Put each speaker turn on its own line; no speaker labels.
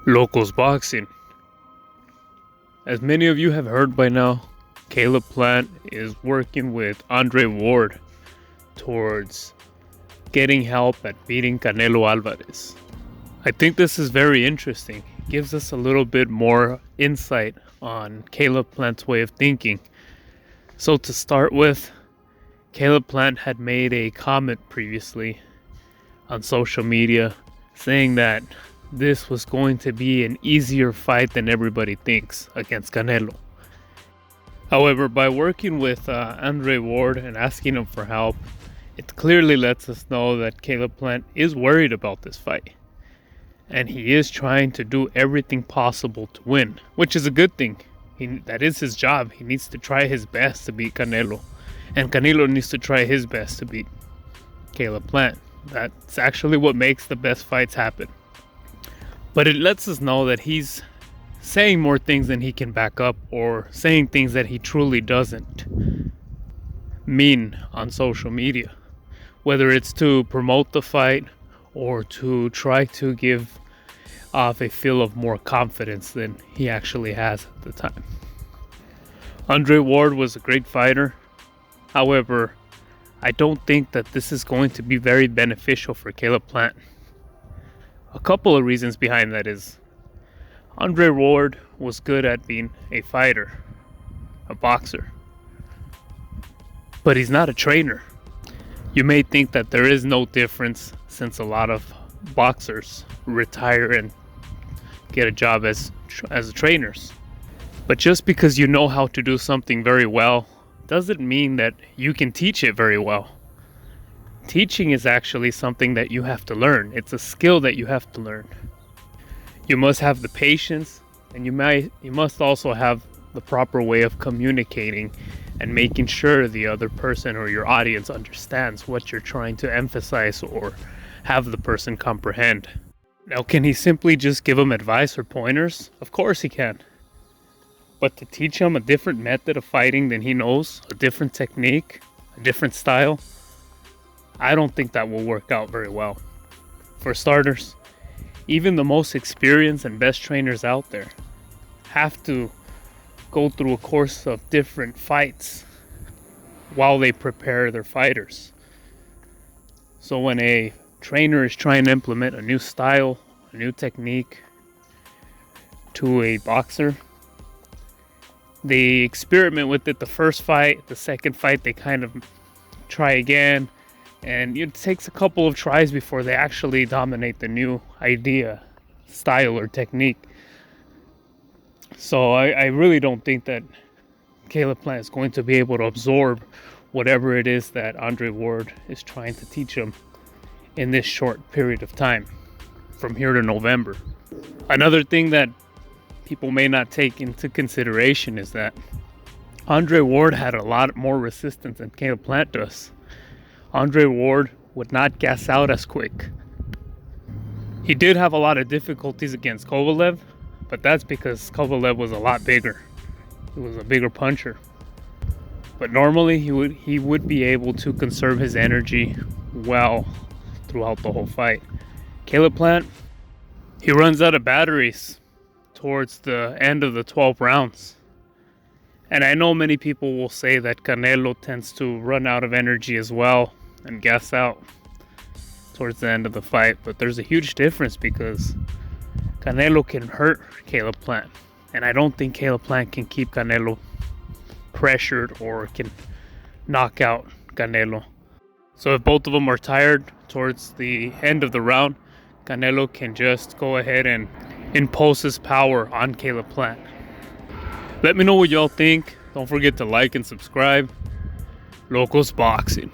Lokoz boxing. As many of you have heard by now, Caleb Plant is working with Andre Ward towards getting help at beating Canelo Alvarez. I think this is very interesting. It gives us a little bit more insight on Caleb Plant's way of thinking. So to start with, Caleb Plant had made a comment previously on social media saying that this was going to be an easier fight than everybody thinks against Canelo. However, by working with Andre Ward and asking him for help, it clearly lets us know that Caleb Plant is worried about this fight. And he is trying to do everything possible to win, which is a good thing. That is his job. He needs to try his best to beat Canelo. And Canelo needs to try his best to beat Caleb Plant. That's actually what makes the best fights happen. But it lets us know that he's saying more things than he can back up, or saying things that he truly doesn't mean on social media. Whether it's to promote the fight or to try to give off a feel of more confidence than he actually has at the time. Andre Ward was a great fighter. However, I don't think that this is going to be very beneficial for Caleb Plant. A couple of reasons behind that is Andre Ward was good at being a fighter, a boxer, but he's not a trainer. You may think that there is no difference since a lot of boxers retire and get a job as trainers. But just because you know how to do something very well doesn't mean that you can teach it very well. Teaching is actually something that you have to learn. It's a skill that you have to learn. You must have the patience, and you must also have the proper way of communicating and making sure the other person or your audience understands what you're trying to emphasize or have the person comprehend. Now, can he simply just give them advice or pointers? Of course he can. But to teach him a different method of fighting than he knows, a different technique, a different style, I don't think that will work out very well. For starters, even the most experienced and best trainers out there have to go through a course of different fights while they prepare their fighters. So when a trainer is trying to implement a new style, a new technique to a boxer, they experiment with it the first fight, the second fight they kind of try again, and it takes a couple of tries before they actually dominate the new idea, style, or technique. So I really don't think that Caleb Plant is going to be able to absorb whatever it is that Andre Ward is trying to teach him in this short period of time, from here to November. Another thing that people may not take into consideration is that Andre Ward had a lot more resistance than Caleb Plant does. Andre Ward would not gas out as quick. He did have a lot of difficulties against Kovalev, but that's because Kovalev was a lot bigger. He was a bigger puncher. But normally he would be able to conserve his energy well throughout the whole fight. Caleb Plant, he runs out of batteries towards the end of the 12 rounds. And I know many people will say that Canelo tends to run out of energy as well and gas out towards the end of the fight. But there's a huge difference because Canelo can hurt Caleb Plant. And I don't think Caleb Plant can keep Canelo pressured or can knock out Canelo. So if both of them are tired towards the end of the round, Canelo can just go ahead and impose his power on Caleb Plant. Let me know what y'all think. Don't forget to like and subscribe. Lokoz Boxing.